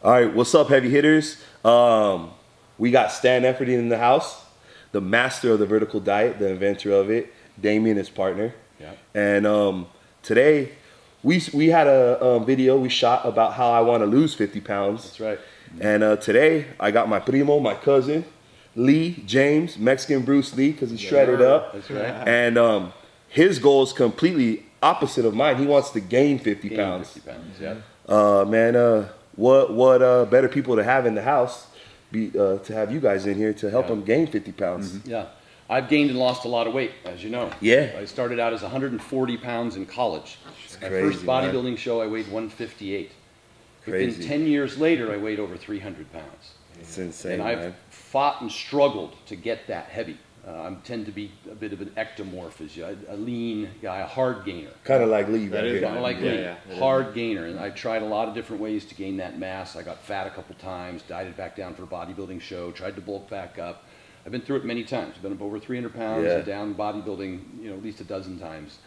All right, what's up, heavy hitters? We got Stan Efferding in the house, the master of the vertical diet, the inventor of it, Damien, his partner. Yeah. And today, we had a video we shot about how I want to lose 50 pounds. That's right. And today, I got my primo, my cousin, Lee James, Mexican Bruce Lee, because he's shredded up. That's right. And his goal is completely opposite of mine. He wants to gain 50 pounds. 50 pounds, yeah. Man, what better people to have in the house to have you guys in here to help them gain 50 pounds. Yeah. I've gained and lost a lot of weight, as you know. Yeah. I started out as 140 pounds in college. My crazy, first bodybuilding show, I weighed 158. Crazy. Within 10 years later, I weighed over 300 pounds. It's insane, And I've man. fought and struggled to get that heavy. I tend to be a bit of an ectomorph, a lean guy, a hard gainer. Kind of like Lee, right? is here. Kind of like me, Yeah, hard gainer. And I tried a lot of different ways to gain that mass. I got fat a couple times, dieted back down for a bodybuilding show, tried to bulk back up. I've been through it many times. I've been up over 300 pounds, Yeah. and down bodybuilding, at least a dozen times.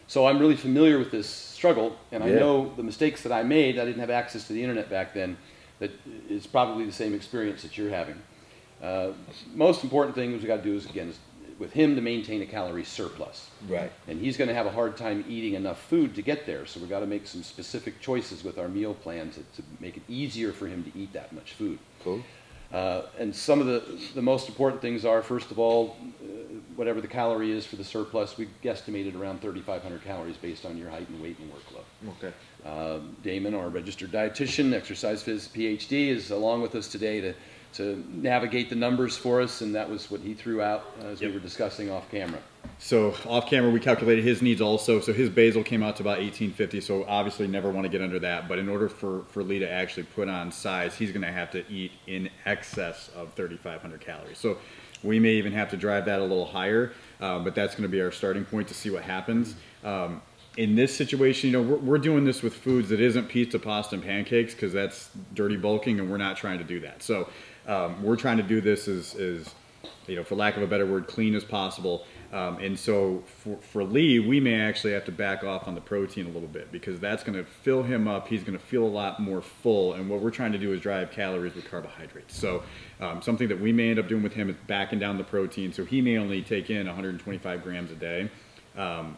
So I'm really familiar with this struggle, and I know the mistakes that I made. I didn't have access to the internet back then. That is probably the same experience that you're having. Most important thing we got to do is, again, with him to maintain a calorie surplus. Right. And he's going to have a hard time eating enough food to get there. So we've got to make some specific choices with our meal plan to make it easier for him to eat that much food. Cool. And some of the most important things are, first of all, whatever the calorie is for the surplus, we guesstimated around 3,500 calories based on your height and weight and workload. Okay. Damon, our registered dietitian, exercise phys PhD, is along with us today to navigate the numbers for us, and that was what he threw out as we were discussing off camera. So off camera, we calculated his needs also. So his basal came out to about 1850. So obviously never want to get under that. But in order for Lee to actually put on size, he's going to have to eat in excess of 3,500 calories. So we may even have to drive that a little higher, but that's going to be our starting point to see what happens. In this situation, we're doing this with foods that isn't pizza, pasta, and pancakes because that's dirty bulking, and we're not trying to do that. So we're trying to do this as for lack of a better word, clean as possible. And so for Lee, we may actually have to back off on the protein a little bit because that's going to fill him up. He's going to feel a lot more full. And what we're trying to do is drive calories with carbohydrates. So something that we may end up doing with him is backing down the protein. So he may only take in 125 grams a day.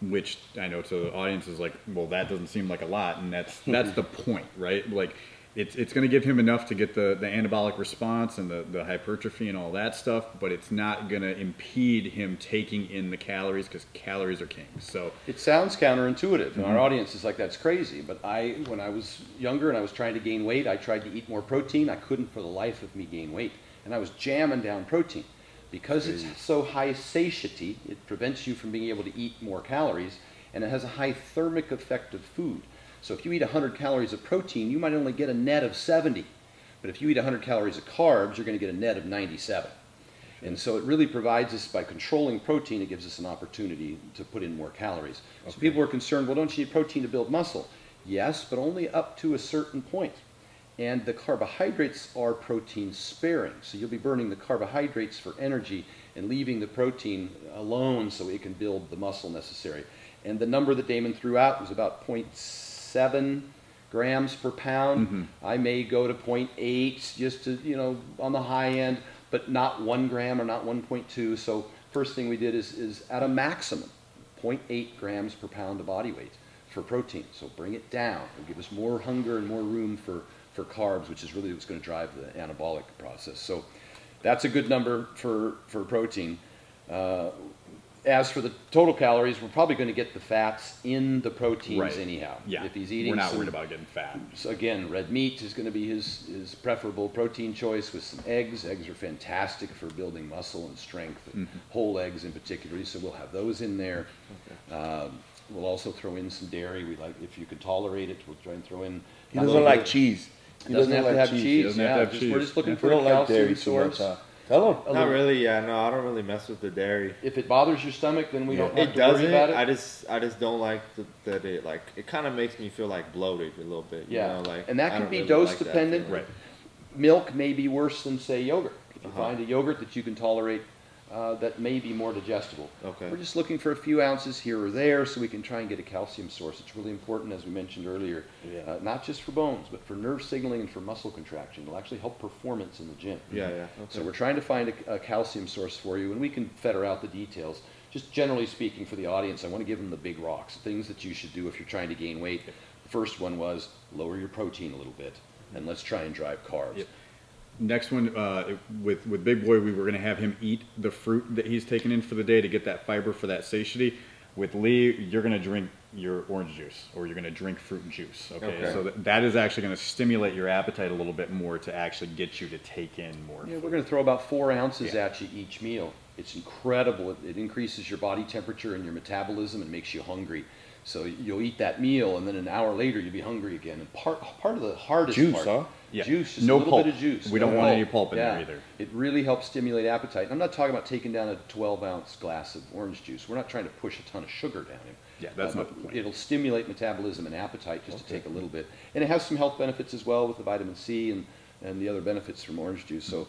Which I know to the audience is like, well, that doesn't seem like a lot, and that's the point, right? Like, it's going to give him enough to get the anabolic response and the hypertrophy and all that stuff, but it's not going to impede him taking in the calories because calories are king. So it sounds counterintuitive, and our audience is like, that's crazy. But when I was younger and I was trying to gain weight, I tried to eat more protein. I couldn't for the life of me gain weight, and I was jamming down protein. Because it's so high satiety, it prevents you from being able to eat more calories, and it has a high thermic effect of food. So if you eat 100 calories of protein, you might only get a net of 70. But if you eat 100 calories of carbs, you're going to get a net of 97. And so it really provides us, by controlling protein, it gives us an opportunity to put in more calories. Okay. So people are concerned, well, don't you need protein to build muscle? Yes, but only up to a certain point. And the carbohydrates are protein sparing. So you'll be burning the carbohydrates for energy and leaving the protein alone so it can build the muscle necessary. And the number that Damon threw out was about 0.7 grams per pound. Mm-hmm. I may go to 0.8 just to, on the high end, but not 1 gram or not 1.2. So first thing we did is at a maximum, 0.8 grams per pound of body weight for protein. So bring it down and give us more hunger and more room for carbs, which is really what's going to drive the anabolic process. So that's a good number for protein. As for the total calories, we're probably going to get the fats in the proteins anyhow. Yeah. If he's eating, we're not worried about getting fat. So again, red meat is going to be his preferable protein choice with some eggs. Eggs are fantastic for building muscle and strength, and whole eggs in particular. So we'll have those in there. Okay. We'll also throw in some dairy. We like, if you can tolerate it, we'll try and throw in. He doesn't like cheese. He doesn't have to have cheese. We're just looking for a calcium source. Tell him. Not really. Yeah, no, I don't really mess with the dairy. If it bothers your stomach, then we don't have to worry about it. I just don't like that it kind of makes me feel like bloated a little bit. Yeah, like, and that can be dose dependent. Right. Milk may be worse than, say, yogurt. If you find a yogurt that you can tolerate that may be more digestible. Okay. We're just looking for a few ounces here or there so we can try and get a calcium source. It's really important, as we mentioned earlier, not just for bones, but for nerve signaling and for muscle contraction. It'll actually help performance in the gym. Yeah, yeah. Okay. So we're trying to find a calcium source for you, and we can feather out the details. Just generally speaking for the audience, I want to give them the big rocks, things that you should do if you're trying to gain weight. The first one was lower your protein a little bit, and let's try and drive carbs. Yep. Next one, with Big Boy, we were going to have him eat the fruit that he's taken in for the day to get that fiber for that satiety. With Lee, you're going to drink your orange juice, or you're going to drink fruit juice. Okay. So that is actually going to stimulate your appetite a little bit more to actually get you to take in more. Yeah, food. we're going to throw about 4 ounces at you each meal. It's incredible. It increases your body temperature and your metabolism and makes you hungry. So you'll eat that meal, and then an hour later you'll be hungry again. And part of the hardest Juice, part, huh? Yeah. juice, just No a little pulp. bit of juice. We No don't want any pulp in there either. It really helps stimulate appetite. And I'm not talking about taking down a 12-ounce glass of orange juice. We're not trying to push a ton of sugar down him. Yeah, that's not the point. It'll stimulate metabolism and appetite just to take a little bit. And it has some health benefits as well with the vitamin C and the other benefits from orange juice. So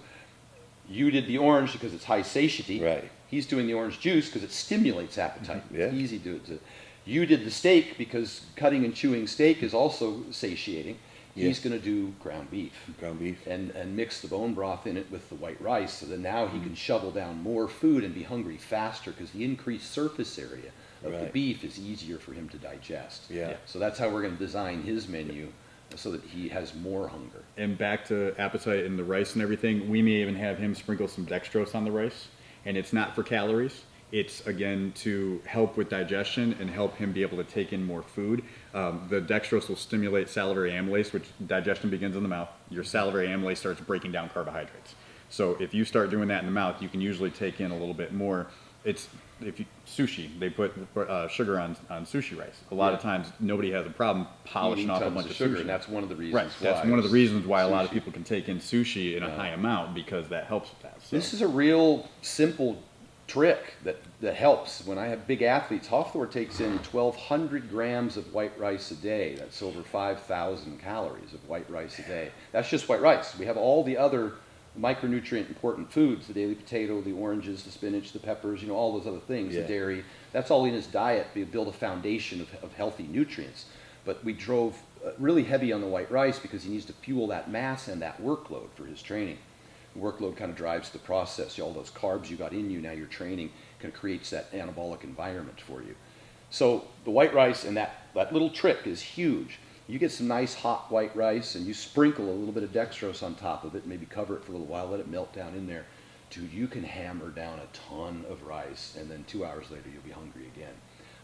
you did the orange because it's high satiety. Right. He's doing the orange juice because it stimulates appetite. Yeah. It's easy to do it. You did the steak because cutting and chewing steak is also satiating. Yeah. He's going to do ground beef. Ground beef. And mix the bone broth in it with the white rice, so that now he can shovel down more food and be hungry faster because the increased surface area of the Right. beef is easier for him to digest. Yeah. So that's how we're going to design his menu so that he has more hunger. And back to appetite and the rice and everything, we may even have him sprinkle some dextrose on the rice. And it's not for calories. It's, again, to help with digestion and help him be able to take in more food. The dextrose will stimulate salivary amylase, which digestion begins in the mouth. Your salivary amylase starts breaking down carbohydrates. So if you start doing that in the mouth, you can usually take in a little bit more. Sushi, they put sugar on sushi rice. A lot of times, nobody has a problem polishing Eating off a tons bunch of of sugar, sushi. and that's one of the reasons Right, why. that's one of the reasons why a lot of Sushi. people can take in sushi in a high amount, because that helps with that. So. This is a real simple trick that helps. When I have big athletes, Hofthor takes in 1,200 grams of white rice a day. That's over 5,000 calories of white rice a day. That's just white rice. We have all the other micronutrient important foods, the daily potato, the oranges, the spinach, the peppers, all those other things, the dairy. That's all in his diet to build a foundation of healthy nutrients. But we drove really heavy on the white rice because he needs to fuel that mass and that workload for his training. Workload kind of drives the process. All those carbs you got in you, now you're training, kind of creates that anabolic environment for you. So the white rice and that little trick is huge. You get some nice hot white rice and you sprinkle a little bit of dextrose on top of it, maybe cover it for a little while, let it melt down in there. Dude, you can hammer down a ton of rice, and then 2 hours later you'll be hungry again.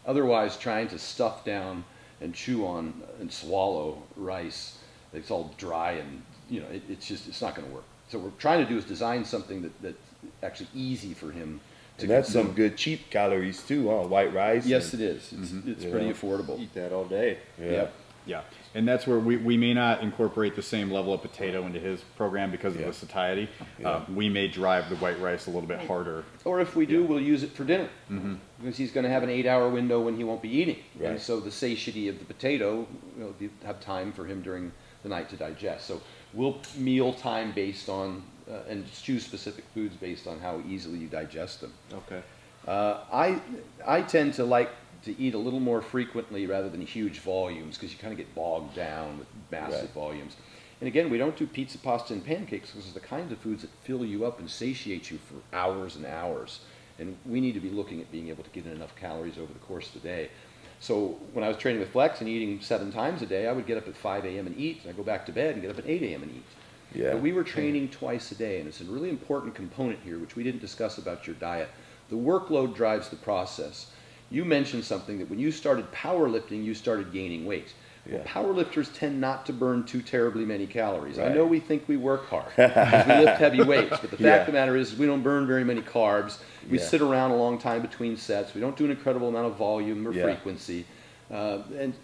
Otherwise, trying to stuff down and chew on and swallow rice, it's all dry and it's not going to work. So what we're trying to do is design something that's actually easy for him to And that's consume. some good cheap calories too, huh? White rice. Yes, and- it is. It's pretty affordable. Eat that all day. Yeah. Yep. Yeah, and that's where we may not incorporate the same level of potato into his program because of Yeah. the satiety. Yeah. We may drive the white rice a little bit harder. Or if we do, we'll use it for dinner. Because he's going to have an 8-hour window when he won't be eating. Right. And so the satiety of the potato, you have time for him during the night to digest. So we'll meal time based on, and choose specific foods based on how easily you digest them. Okay. I tend to like to eat a little more frequently rather than huge volumes because you kind of get bogged down with massive Right. volumes. And again, we don't do pizza, pasta, and pancakes because they're the kinds of foods that fill you up and satiate you for hours and hours. And we need to be looking at being able to get in enough calories over the course of the day. So when I was training with Flex and eating 7 times a day, I would get up at 5 a.m. and eat, and I'd go back to bed and get up at 8 a.m. and eat. Yeah. But we were training twice a day, and it's a really important component here, which we didn't discuss about your diet. The workload drives the process. You mentioned something that when you started powerlifting, you started gaining weight. Well, Yeah. powerlifters tend not to burn too terribly many calories. I Right. know we think we work hard because we lift heavy weights, but the fact Yeah. of the matter is we don't burn very many carbs. We Yeah. sit around a long time between sets. We don't do an incredible amount of volume or Yeah. frequency. When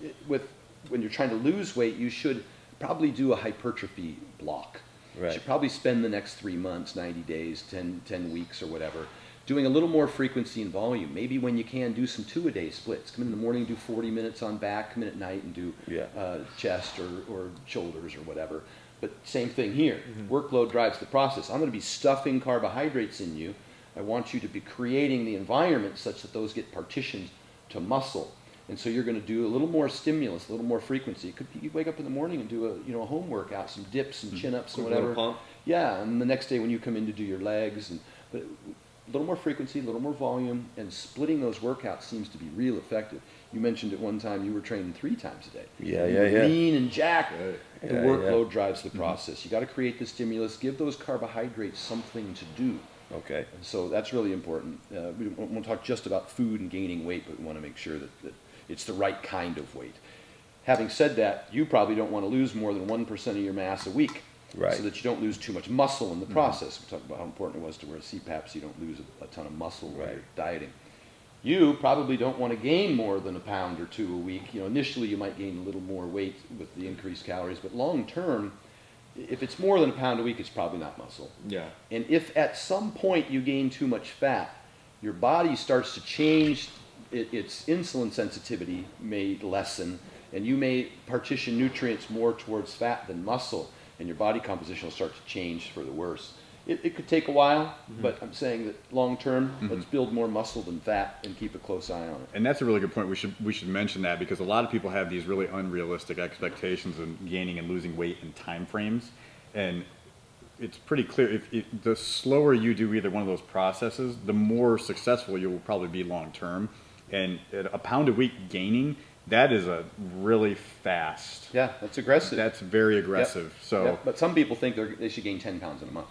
you're trying to lose weight, you should probably do a hypertrophy block. You Right. should probably spend the next 3 months, 90 days, 10 weeks or whatever, doing a little more frequency and volume. Maybe when you can, do some 2-a-day splits. Come in the morning, do 40 minutes on back, come in at night and do Yeah. chest or shoulders or whatever. But same thing here. Workload drives the process. I'm going to be stuffing carbohydrates in you I want you to be creating the environment such that those get partitioned to muscle. And so you're going to do a little more stimulus, a little more frequency. It could be you wake up in the morning and do a home workout, some dips and chin-ups and Quick little whatever. pump. Yeah, and the next day when you come in to do your legs, but a little more frequency, a little more volume, and splitting those workouts seems to be real effective. You mentioned at one time you were training 3 times a day. Yeah, You yeah, were yeah. Lean and jacked. Yeah, The yeah. workload drives the process. You got to create the stimulus, give those carbohydrates something to do. Okay. And so that's really important. We don't want to talk just about food and gaining weight, but we want to make sure that it's the right kind of weight. Having said that, you probably don't want to lose more than 1% of your mass a week, Right. so that you don't lose too much muscle in the process. We talked about how important it was to wear CPAP so you don't lose a ton of muscle while Right. you're dieting. You probably don't want to gain more than a pound or 2 a week. Initially you might gain a little more weight with the increased calories, but long term, if it's more than a pound a week, it's probably not muscle. Yeah. And if at some point you gain too much fat, your body starts to change, its insulin sensitivity may lessen, and you may partition nutrients more towards fat than muscle, and your body composition will start to change for the worse. It could take a while, but I'm saying that long term, let's build more muscle than fat and keep a close eye on it. And that's a really good point. We should mention that because a lot of people have these really unrealistic expectations in gaining and losing weight in time frames, and it's pretty clear if the slower you do either one of those processes, the more successful you will probably be long term. And at a pound a week gaining, that is a really fast. Yeah, that's aggressive. That's very aggressive. Yep. So Yep. But some people think they should gain 10 pounds in a month.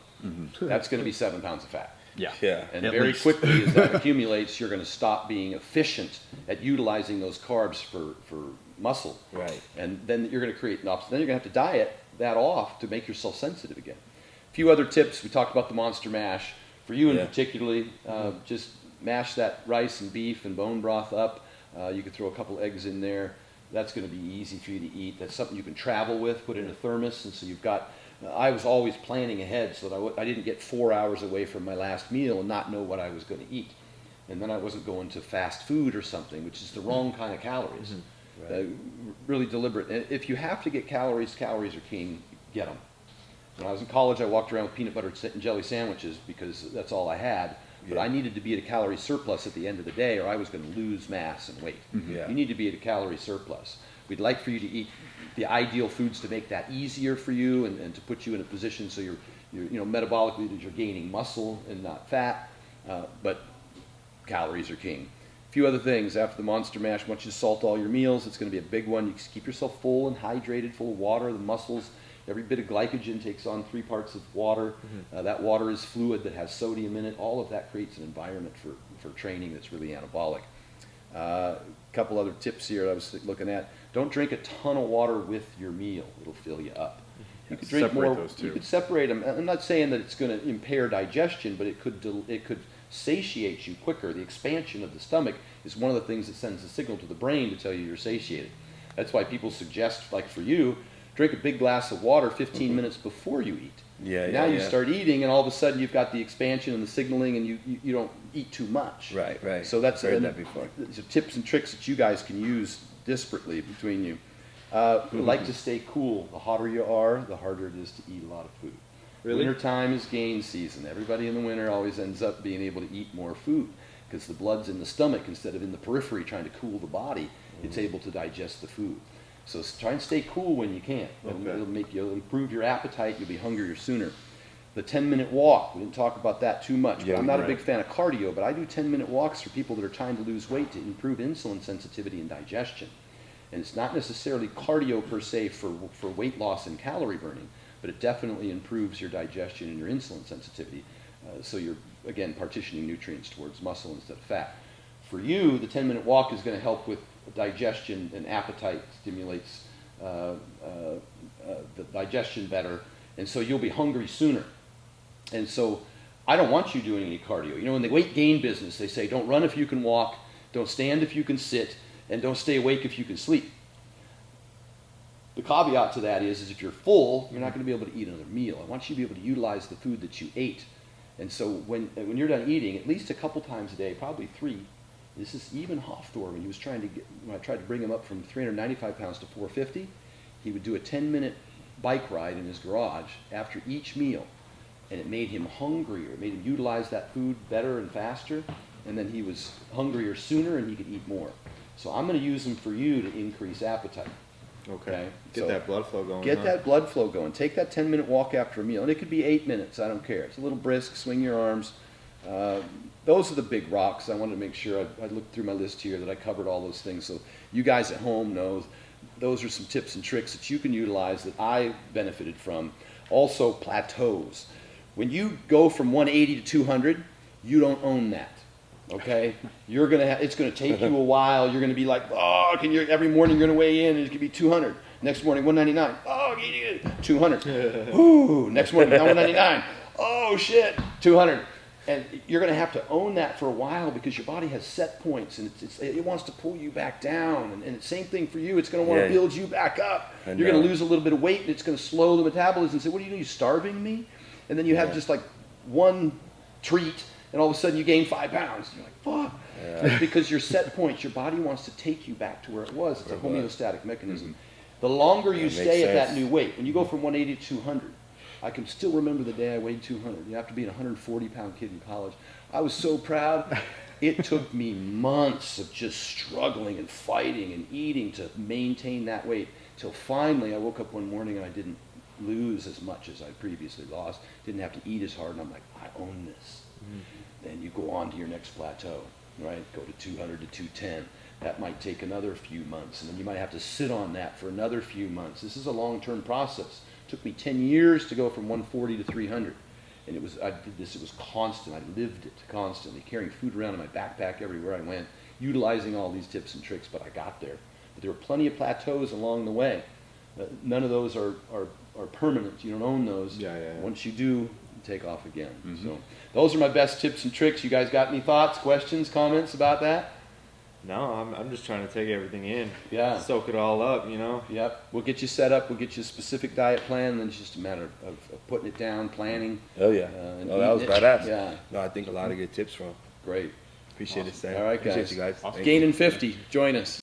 That's going to be 7 pounds of fat. yeah, Yeah. And At very least. quickly, as that accumulates, you're going to stop being efficient at utilizing those carbs for muscle. Right. And then you're going to create an opposite. Then you're going to have to diet that off to make yourself sensitive again. A few other tips. We talked about the monster mash. For you in Yeah. particularly, just mash that rice and beef and bone broth up. You could throw a couple eggs in there. That's going to be easy for you to eat. That's something you can travel with, put in a thermos, and so you've got. I was always planning ahead so that I didn't get 4 hours away from my last meal and not know what I was going to eat. And then I wasn't going to fast food or something, which is the wrong kind of calories. Right. Really deliberate. And if you have to get calories, calories are king, get them. When I was in college, I walked around with peanut butter and jelly sandwiches because that's all I had. But Yeah. I needed to be at a calorie surplus at the end of the day or I was going to lose mass and weight. Yeah. You need to be at a calorie surplus. We'd like for you to eat the ideal foods to make that easier for you and to put you in a position so you're metabolically that you're gaining muscle and not fat. But calories are king. A few other things after the monster mash. Once you salt all your meals, it's going to be a big one. You keep yourself full and hydrated, full of water. The muscles, every bit of glycogen takes on 3 parts of water. That water is fluid that has sodium in it. All of that creates an environment for training that's really anabolic. A couple other tips here I was looking at. Don't drink a ton of water with your meal. It'll fill you up. You could drink Separate more. those two. You could separate them. I'm not saying that it's going to impair digestion, but it could satiate you quicker. The expansion of the stomach is one of the things that sends a signal to the brain to tell you you're satiated. That's why people suggest, like for you, drink a big glass of water 15 minutes before you eat. Yeah, Now yeah, you yeah. start eating, and all of a sudden you've got the expansion and the signaling, and you don't eat too much. Right, right. So that's I've heard that before. These are tips and tricks that you guys can use disparately between you. Like to stay cool. The hotter you are, the harder it is to eat a lot of food. Really? Wintertime is gain season. Everybody in the winter always ends up being able to eat more food because the blood's in the stomach instead of in the periphery trying to cool the body. It's able to digest the food. So try and stay cool when you can. It'll improve your appetite. You'll be hungrier sooner. The 10-minute walk. We didn't talk about that too much. Yeah, I'm not a right. big fan of cardio, but I do 10-minute walks for people that are trying to lose weight to improve insulin sensitivity and digestion. And it's not necessarily cardio per se for weight loss and calorie burning, but it definitely improves your digestion and your insulin sensitivity. So you're, again, partitioning nutrients towards muscle instead of fat. For you, the 10-minute walk is going to help with digestion and appetite, stimulates the digestion better, and so you'll be hungry sooner. And so I don't want you doing any cardio. In the weight gain business, they say don't run if you can walk, don't stand if you can sit, and don't stay awake if you can sleep. The caveat to that is if you're full, you're not going to be able to eat another meal. I want you to be able to utilize the food that you ate. And so when you're done eating, at least a couple times a day, probably 3. This is even Hofthor when I tried to bring him up from 395 pounds to 450, he would do a 10-minute bike ride in his garage after each meal. and it made him hungrier. It made him utilize that food better and faster, and then he was hungrier sooner and he could eat more. So I'm going to use them for you to increase appetite. Okay. So Get that blood flow going. Get huh? that blood flow going. Take that 10-minute walk after a meal, and it could be 8 minutes. I don't care. It's a little brisk. Swing your arms. Those are the big rocks. I wanted to make sure I looked through my list here that I covered all those things. So you guys at home know those are some tips and tricks that you can utilize that I benefited from. Also, plateaus. When you go from 180 to 200, you don't own that. Okay, it's gonna take you a while. You're gonna be like, oh, every morning you're gonna weigh in, and it could be 200. Next morning 199. Oh, 200. Ooh, next morning 199. Oh shit, 200. And you're gonna have to own that for a while because your body has set points, and it wants to pull you back down. And the same thing for you. It's gonna want to build you back up. You're gonna lose a little bit of weight, and it's gonna slow the metabolism. And say, what are you doing? You starving me? And then you have just like one treat. And all of a sudden you gain 5 pounds. You're like, fuck. It's because your set points, your body wants to take you back to where it was. It's a homeostatic mechanism. The longer you stay at that new weight, when you go from 180 to 200, I can still remember the day I weighed 200. You have to be a 140-pound kid in college. I was so proud. It took me months of just struggling and fighting and eating to maintain that weight till finally I woke up one morning and I didn't lose as much as I previously lost. Didn't have to eat as hard, and I'm like, I own this. Then you go on to your next plateau, right? Go to 200 to 210. That might take another few months, and then you might have to sit on that for another few months. This is a long-term process. It took me 10 years to go from 140 to 300. And it was constant. I lived it constantly, carrying food around in my backpack everywhere I went, utilizing all these tips and tricks, but I got there. But there were plenty of plateaus along the way. None of those are permanent. You don't own those. Yeah. Once you do, take off again. So those are my best tips and tricks. You guys got any thoughts, questions, comments about that? No, I'm just trying to take everything in. Yeah. Soak it all up, you know? Yep. We'll get you set up. We'll get you a specific diet plan. And then it's just a matter of putting it down, planning. Oh yeah. And That was eating it. badass. Yeah. No, I think a lot of good tips from. Great. Appreciate it, Stan. All right, Appreciate guys. you guys. Thank you. Gaining 50. Join us.